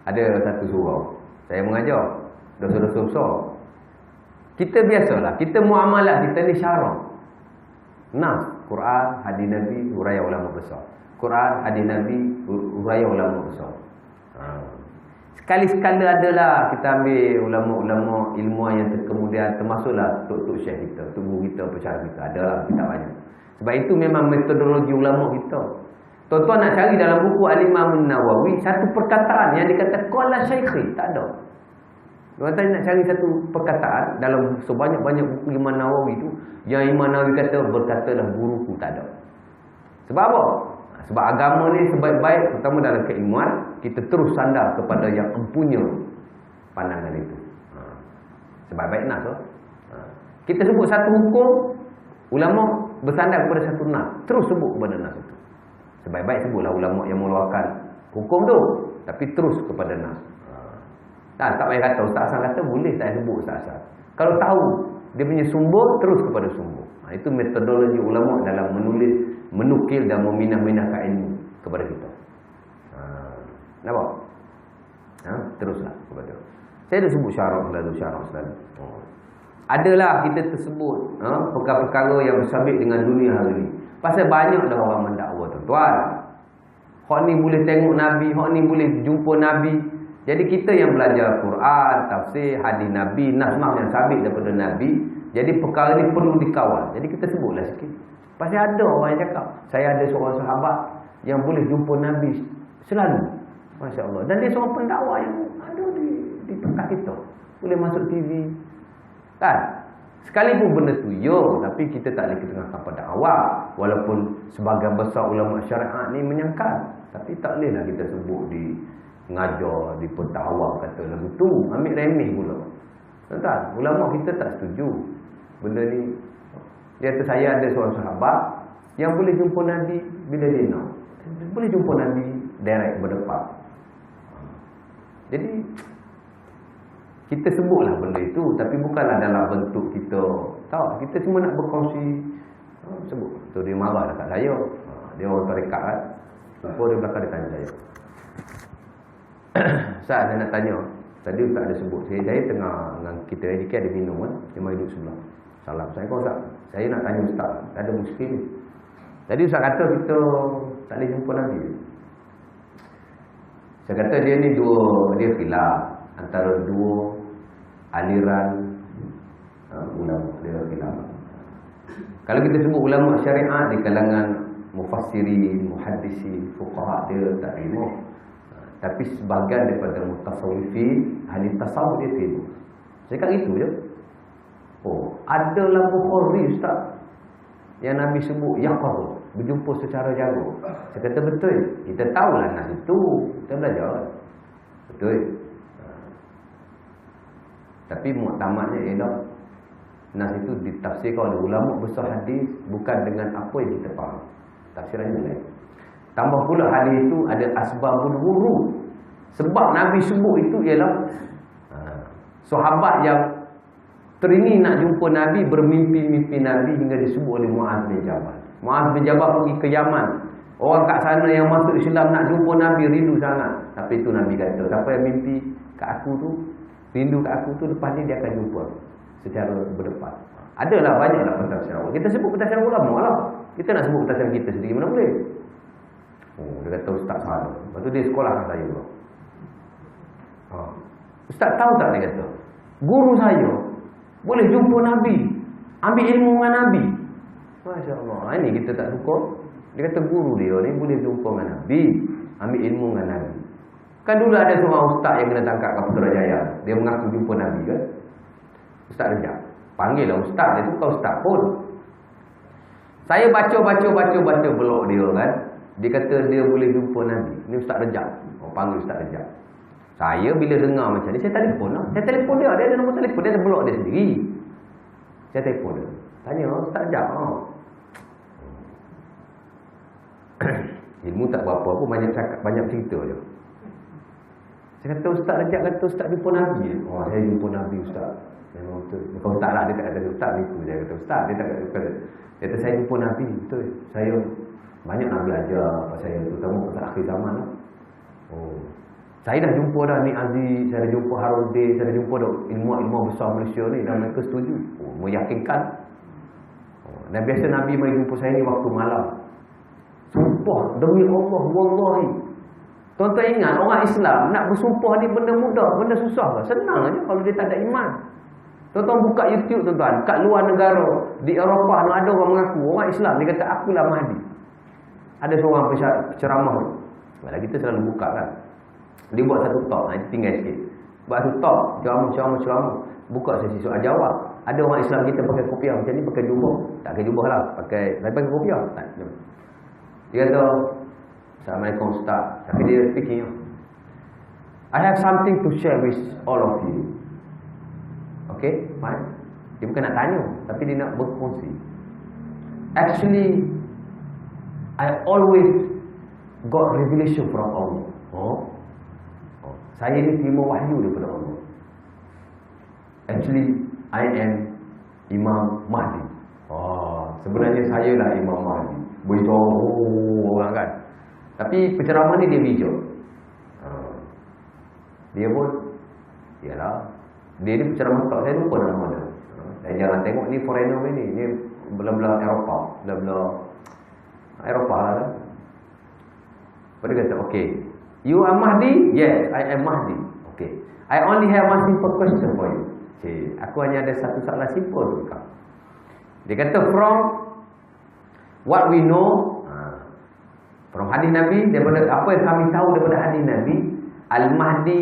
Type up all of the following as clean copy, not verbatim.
Ada satu surau, saya mengajar dosa-dosa besar. Kita biasalah, kita muamalah kita ni syarak. Nas, Quran, hadis Nabi, huraian ulama besar. Quran, hadis Nabi, huraian ulama besar. Sekali-sekala adalah kita ambil ulama-ulama ilmuwan yang kemudian termasuklah tok-tok syekh kita, tok guru kita, pesyarah kita. Adalah kita banyak. Sebab itu memang metodologi ulama kita. Tuan-tuan nak cari dalam buku Al-Imam An-Nawawi satu perkataan yang dikata qala syaikhi, tak ada. Tuan-tuan nak cari satu perkataan dalam sebanyak-banyak buku Imam Nawawi itu yang Imam Nawawi kata berkatalah guruku, tak ada. Sebab apa? Sebab agama ni sebaik-baik, terutama dalam keilmuan, kita terus sandar kepada yang empunya pandangan itu. Sebaik-baik nas. Kita sebut satu hukum, ulama bersandar kepada satu nas, terus sebut kepada nas itu. Sebaik-baik sebutlah ulama yang mengeluarkan hukum tu, tapi terus kepada nas. Tak payah kata Ustaz Hasan kata, boleh tak sebut Ustaz Hasan. Kalau tahu dia punya sumber, terus kepada sumber. Itu metodologi ulama dalam menulis, menukil dan meminah-minahkan ilmu kepada kita. Nampak? Teruslah kepada. Saya dah sebut syarak selalu. Adalah kita tersebut perkara-perkara yang bersabit dengan dunia hari ini. Pasal banyak dah orang mendakwa, tuan-tuan. Hak ni boleh tengok Nabi, hak ni boleh jumpa Nabi. Jadi kita yang belajar Quran, tafsir, hadis Nabi, nas-nas yang sabit daripada Nabi, jadi perkara ni perlu dikawal. Jadi kita sebutlah sikit. Pasal ada orang yang cakap, saya ada seorang sahabat yang boleh jumpa Nabi selalu. Masya Allah. Dan dia seorang pendakwa yang ada di tempat kita. Boleh masuk TV. Kan? Sekalipun benda tu, tapi kita tak boleh ketengahkan pada awal. Walaupun sebagian besar ulama syariat ni menyangkal. Tapi tak bolehlah kita sebut di mengajar, di pentawar kata lagu tu. Ambil remeh pula. Tuan-tuan, ulama kita tak setuju benda ni. Dia kata saya ada seorang sahabat yang boleh jumpa Nabi bila dia nak. Boleh jumpa Nabi direct berdepan. Jadi kita sebutlah benda itu, tapi bukanlah dalam bentuk kita tahu, kita cuma nak berkongsi. Sebut tu dia marah dekat saya. Dia orang tarekat kan. Lepas dia belakang dia tanya saya, Ustaz, saya nak tanya. Tadi Ustaz ada sebut saya tengah dengan kita edikasi ada minum kan. Dia mai duduk sebelah. Salam. Saya kata Ustaz, saya nak tanya Ustaz, ada muskil ni. Tadi Ustaz kata kita tak boleh jumpa Nabi. Saya kata dia ni dia khilaf antara dua aliran ulama. Dia khilaf. Kalau kita sebut ulama syariat di kalangan mufassirin, muhaddisin, fuqaha, dia tak terima. Tapi sebahagian daripada mutasawwifin, ahli tasawuf dia terima. Saya kata itu je. Ada dalam Bukhari Ustaz yang Nabi sebut yaqar, berjumpa secara jago. Saya kata betul. Kita tahulah nas itu, kita belajar. Betul. Tapi muktamadnya ialah nas itu ditafsirkan oleh ulama besar hadis bukan dengan apa yang kita faham. Tafsirannya lain. Tambah pula hadis itu ada asbabul wurud. Sebab Nabi sebut itu ialah sahabat yang teringin nak jumpa Nabi, bermimpi-mimpi Nabi hingga disebut oleh Muaz bin Jabal. Muaz bin Jabal pergi ke Yaman. Orang kat sana yang masuk Islam nak jumpa Nabi rindu sangat. Tapi itu Nabi kata, siapa yang mimpi kat aku tu, rindu kat aku tu, lepas ni dia akan jumpa secara berdepan. Adalah banyaklah pentafsiran. Kita sebut pentafsiran ulama lah. Kita nak sebut pentafsiran kita sendiri mana boleh. Dia kata Ustaz salah. Lepas tu dia sekolah dengan saya pula. Ustaz tahu tak, dia kata, guru saya boleh jumpa Nabi, ambil ilmu dengan Nabi. Masya Allah. Ini kita tak suka. Dia kata guru dia ni boleh jumpa dengan Nabi, ambil ilmu dengan Nabi. Kan dulu ada seorang ustaz yang kena tangkap kat Putrajaya. Dia mengaku jumpa Nabi kan. Ustaz Rejab. Panggil lah ustaz. Dia tu kau ustaz pun. Saya baca blog dia kan. Dia kata dia boleh jumpa Nabi. Ni Ustaz Rejab. Panggil Ustaz Rejab. Saya bila dengar macam ni, saya telefon lah. Saya telefon dia. Dia ada nombor telefon. Dia ada blog dia sendiri. Saya telefon dia. Tanya Ustaz Rejab. Ilmu tak berapa pun, banyak cakap, banyak cerita je. Saya kata Ustaz Rejab kata Ustaz jumpa Nabi. Saya jumpa Nabi Ustaz. Memang betul. Bukan Ustaz lah. Dia tak kata Ustaz itu. Dia kata Ustaz. Dia tak kata. Dia kata saya jumpa Nabi. Betul. Saya banyak nak belajar pasal saya, terutama pasal akhir zaman lah. Saya dah jumpa dah ni Aziz, saya dah jumpa Harudin, saya dah jumpa dah ilmu-ilmu besar Malaysia ni, dan mereka setuju. Meyakinkan. Dan biasa Nabi mari jumpa saya ni waktu malam. Sumpah demi Allah, wallahi. Tuan-tuan ingat, orang Islam nak bersumpah ni benda mudah, benda susah ke? Senang aja kalau dia tak ada iman. Tuan-tuan buka YouTube tuan-tuan, kat luar negara, di Eropah ni ada orang mengaku, orang Islam, dia kata akulah Mahdi. Ada seorang penceramah. Malah kita selalu buka kan. Dia buat satu talk, nanti tinggal sikit. Buat satu talk, ceramah. Buka sesi soal jawab. Ada orang Islam kita pakai kopiah macam ni, pakai jubah. Tak pakai jubah lah, pakai kopiah. Tak. Dia kata, Assalamualaikum Ustaz. Tapi dia speaking. I have something to share with all of you. Okay, fine. Dia bukan nak tanya, tapi dia nak berkongsi. Actually, I always got revelation from Allah. Saya ni terima wahyu daripada Allah. Actually, I am Imam Mahdi. Sebenarnya saya lah Imam Mahdi. Beritahu orang kan. Tapi penceramah ni dia bijak. Dia pun, yalah, dia ni penceramah tak, saya lupa nama dia. Saya jangan tengok ni foreigner ni. Ni belah-belah Eropah. Belah-belah Eropah lah. Pada kata, okay, you are Mahdi? Yes, I am Mahdi. Okay, I only have one simple question for you. Okay, aku hanya ada satu soalan simple untuk kau. Dia kata, from what we know, from hadis Nabi, daripada apa yang kami tahu daripada hadis Nabi, Al-Mahdi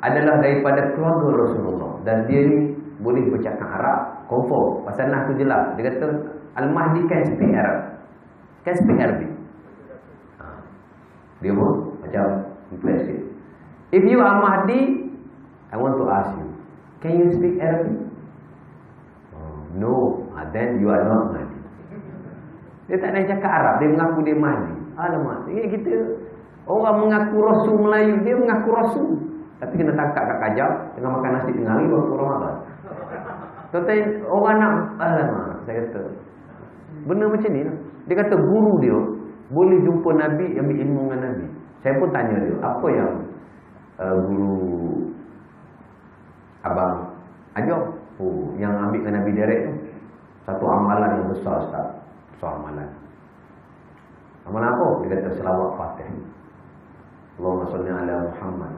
adalah daripada keluarga Rasulullah. Dan dia ni boleh bercakap Arab, confirm. Pasal nah tu jelas. Dia kata, Al-Mahdi can speak Arab. Can speak Arabic. Dia pun macam impressive. If you are Mahdi, I want to ask you, can you speak Arabic? No. Then you are not Mahdi. Dia tak nak cakap Arab, dia mengaku dia Mahdi. Alamak, ini kita orang mengaku Rasul Melayu, dia mengaku Rasul, tapi kena tangkap kat kajak tengah makan nasi tengah hari waktu Ramadan. Tuan-tuan, orang nak, alamak, saya kata benda macam ni lah. Dia kata guru dia boleh jumpa Nabi, ambil ilmu dengan Nabi. Saya pun tanya dia, apa yang guru abang ajar? Yang ambil dengan Nabi direct tu. Satu amalan yang besar, Ustaz. Besar amalan. Amalan apa? Dia kata selawat Fatih. Allahumma salli ala Muhammad.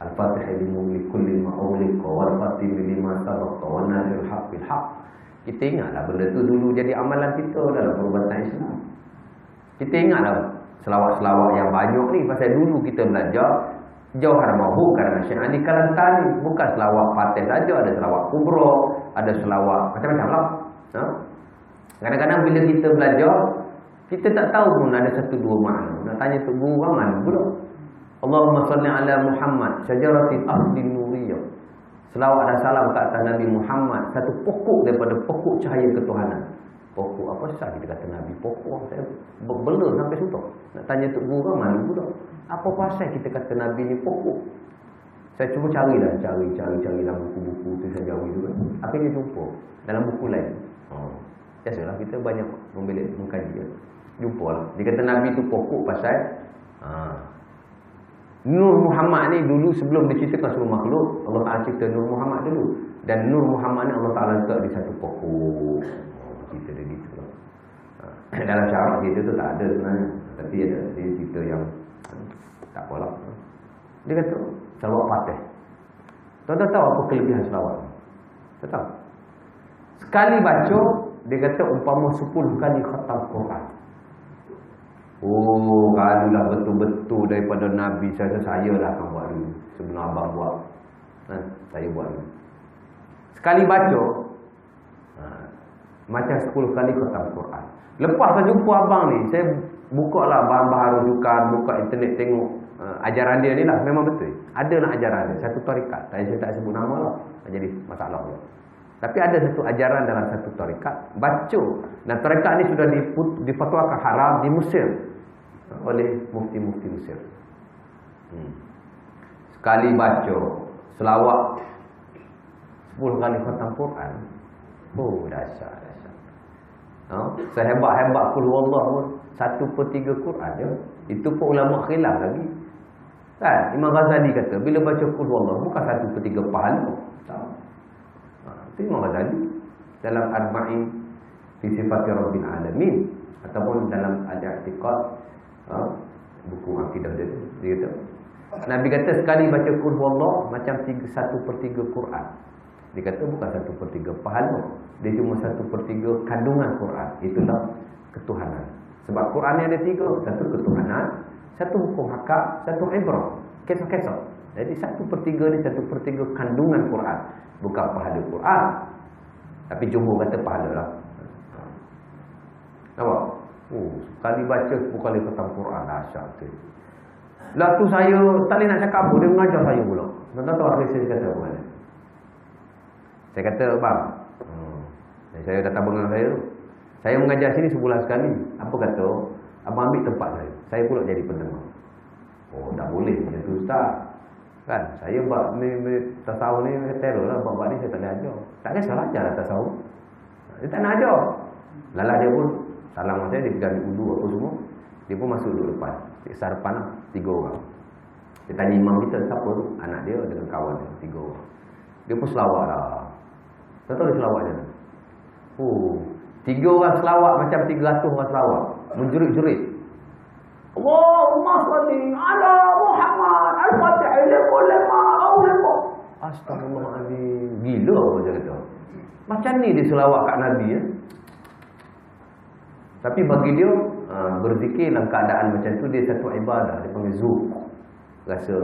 Al-Fatih li kulli ma ughliqa wal Fatih lima sabaqa wa nasirul haqq bil haqq. Kita ingatlah benda tu dulu jadi amalan kita dalam perubatan Islam. Kita ingatlah selawat-selawat yang banyak ni, pasal dulu kita belajar Jauhar Mabuk kerana Syekh Ali Kalantani, bukan selawat Fatih saja, ada selawat kubra, ada selawat macam-macam lah. Kadang-kadang bila kita belajar, kita tak tahu pun ada satu dua makna. Nak tanya tu guru orang mana pula. Allahumma salli ala Muhammad syajaratil ardi nuriyah. Selawat dan salam ke atas Nabi Muhammad, satu pokok daripada pokok cahaya ketuhanan. Pokok apa sah kita kata Nabi? Pokok saya berbela sampai sudah. Nak tanya tu guru orang mana pula. Apa pasal kita kata Nabi ni pokok? Saya cuba cari dalam buku-buku tu saya jauh itu. Akhirnya jumpa dalam buku lain. Biasalah kita banyak mengkaji. Jumpalah. Dia kata Nabi tu pokok pasal Nur Muhammad ni dulu sebelum diciptakan semua makhluk, Allah Ta'ala cipta Nur Muhammad dulu. Dan Nur Muhammad ni Allah Ta'ala letak di satu pokok. Cerita dia gitu lah. Dalam syarat cerita tu tak ada sebenarnya. Tapi ada cerita yang tak apalah. Dia kata selawat Fatih. Tuan-tuan tahu apa kelebihan selawat? Tak tahu. Sekali baca, dia kata umpama 10 kali khatam Quran. Kalulah betul-betul daripada Nabi saya lah akan buat dulu. Sebelum abang buat, saya buat dulu. Sekali baca, macam 10 kali khatam Quran. Lepas saya jumpa abang ni, saya buka lah bahan-bahan rujukan, buka internet tengok ajaran dia ni lah. Memang betul, ada nak ajaran dia, satu tarikat. Saya tak sebut nama lah, jadi masalah pula. Tapi ada satu ajaran dalam satu tarikat, baca. Dan tarikat ni sudah difatwakan haram di Mesir oleh mufti-mufti Mesir. Sekali baca selawat 10 kali khatam Quran. Dahsyat. Sehebat-hebat kul wallah pun 1/3 Quran je. Itu pun ulama khilaf lagi. Kan? Imam Ghazali kata, bila baca qul huwallahu bukan 1/3 pahala. Tak. Itu Imam Ghazali dalam Arba'in fi sifati Rabbil Alamin ataupun dalam Al-I'tiqad, buku akidah dia kata, Nabi kata sekali baca qul huwallahu macam 1/3 Quran. Dia kata bukan 1/3 pahala, dia cuma 1/3 kandungan Quran. Itulah ketuhanan. Sebab Quran ni ada 3, satu ketuhanan, satu hukum hakam, satu ibrah, kisah-kisah. Jadi 1/3 ni 1/3 kandungan Quran, bukan pahala Quran. Tapi jumhur kata pahala lah. Nampak? Sekali baca 10 kali khatam Quran, dahsyat tu. Lah tu saya tak boleh nak cakap apa, dia mengajar saya pula. Tuan-tuan tahu akhir saya kata apa? Saya kata, bang, saya datang bengang saya tu. Saya mengajar sini sebulan sekali. Apa kata? Abang ambil tempat saya. Saya pula jadi pendengar. Oh, tak boleh. Macam tu Ustaz. Kan? Saya buat ni tasawuf ni teror lah. Buat ni saya tak boleh ajar. Tak kisahlah ajar lah tasawuf. Dia tak nak ajar. Lalah dia pun salam saya, dia pegang wudu apa semua. Dia pun masuk duduk depan. Siksa depan lah. 3 orang. Dia tanya imam kita siapa tu? Anak dia dengan kawan dia. 3 orang. Dia pun selawat lah. Tak tahu dia selawat je. 3 orang selawat macam 300 orang selawat. Menjerit-jerit. Allahumma salli ala Muhammad al-Fatih lima awlimu. Astagfirullahaladzim. Gila apa dia kata. Macam ni dia selawat kat Nabi ya. Tapi bagi dia berzikir dalam keadaan macam tu dia satu ibadah. Dia panggil zuq. Rasa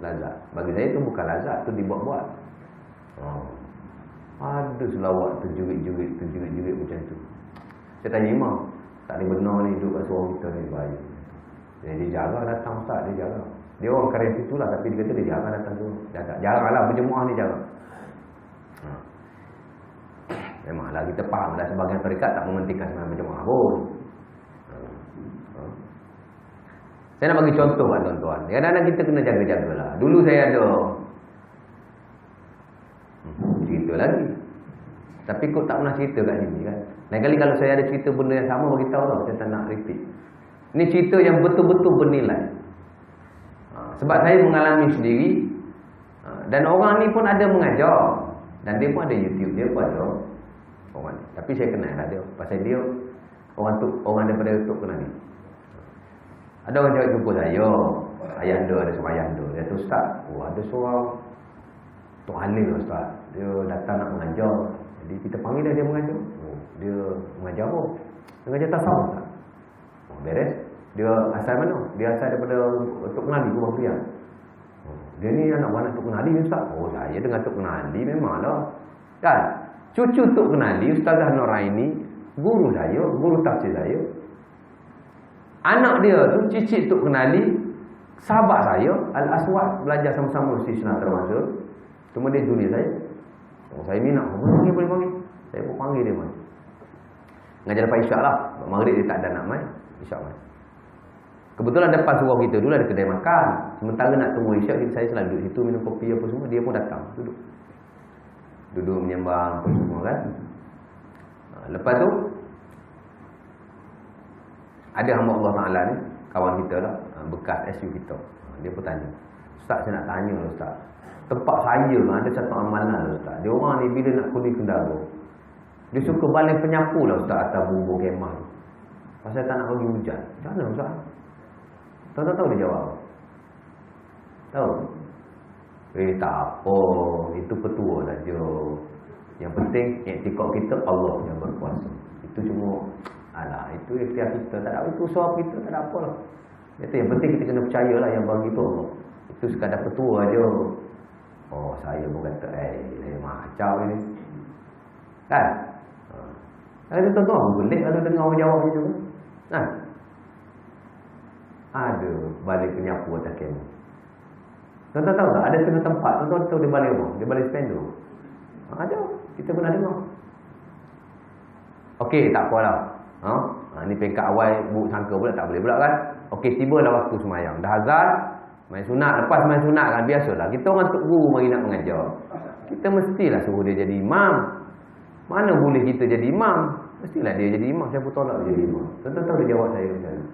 lazat. Bagi saya tu bukan lazat, tu dibuat-buat. Ada selawat terjerit-jerit macam tu. Saya tanya imam, tak ada benar ni duduk kat suara kita ni baik. Dia jarang datang Ustaz, dia jarang. Dia orang karya situ lah, tapi dia kata dia jarang datang tu. Jarang lah berjemaah ni jarang. Memanglah kita faham dah sebagian tarekat tak mementingkan semayang berjemaah pun. Saya nak bagi contoh kan tuan-tuan. Kadang-kadang kita kena jaga-jaga lah. Dulu saya ada cerita lagi. Tapi kok tak pernah cerita kat sini kan. Lain kali kalau saya ada cerita benda yang sama, beritahu tau. Saya tak nak repeat. Ini cerita yang betul-betul bernilai. Sebab saya mengalami sendiri. Dan orang ni pun ada mengajar. Dan dia pun ada YouTube. Dia pun ada orang ni. Tapi saya kenal lah dia. Pasal dia orang daripada Tok Kenali. Ada orang cakap jumpa saya. Ayah anda ada seorang ayah anda. Dia kata Ustaz, ada seorang Tok Halil Ustaz. Dia datang nak mengajar. Jadi kita panggil dia mengajar. Dia mengajar apa? Dia mengajar tasawuf Ustaz. Beres. Dia asal mana? Dia asal daripada Tok Kenali, Kubang Piang. Dia ni anak anak Tok Kenali Ustaz. Saya dengan Tok Kenali memanglah. Kan? Cucu Tok Kenali, Ustazah Nuraini, guru saya, guru tafsir saya. Anak dia tu cicit Tok Kenali, sahabat saya, Al-Aswad, belajar sama-sama di Senatra masa. Cuma dia junior saya. Saya minat, boleh panggil. Saya pun panggil dia mai. Ngajar lepas isyak lah. Maghrib dia tak ada nak mai, isyak mai. Kebetulan depan surau kita dulu ada kedai makan. Sementara nak tunggu isyak, saya selalu duduk situ minum kopi apa semua. Dia pun datang, duduk menyembang apa semua kan. Lepas tu ada hamba Allah Ta'ala ni, kawan kita lah, bekas SU kita. Dia pun tanya, Ustaz saya nak tanya lah Ustaz, tempat saya ada satu amalan lah Ustaz. Dia orang ni bila nak kundi kendara, dia suka baling penyapu lah Ustaz atas bubur kemah tu. Pasal tak nak bagi hujan. Macam mana Ustaz? Tuan-tuan tahu dia jawab? Tahu? Tak apa, itu petua saja. Yang penting iktikad kita Allah yang berkuasa. Itu cuma itu ikhtiar kita, tak ada itu usaha kita, tak ada apa lah. Itu yang penting kita kena percayalah yang bagi tu Allah. Itu sekadar petua aja. Saya pun kata saya macam ni. Kan? Ada tuan-tuan boleh ada dengar orang jawab macam tu. Kan? Ada balik penyapu atas kemah. Tuan-tuan tahu tak? Ada setengah tempat. Tuan-tuan tahu dia balik apa? Dia balik spendo. Ada. Kita pernah dengar. Okey, tak apalah. Ni pekat awal buruk sangka pula, tak boleh pula kan. Okey, tibalah waktu semayang. Dah azan, main sunat. Lepas main sunat kan, biasalah. Kita orang tok guru mari nak mengajar. Kita mestilah suruh dia jadi imam. Mana boleh kita jadi imam? Mestilah dia jadi imam. Siapa tolak dia jadi imam? Tuan-tuan tahu dia jawab saya macam mana?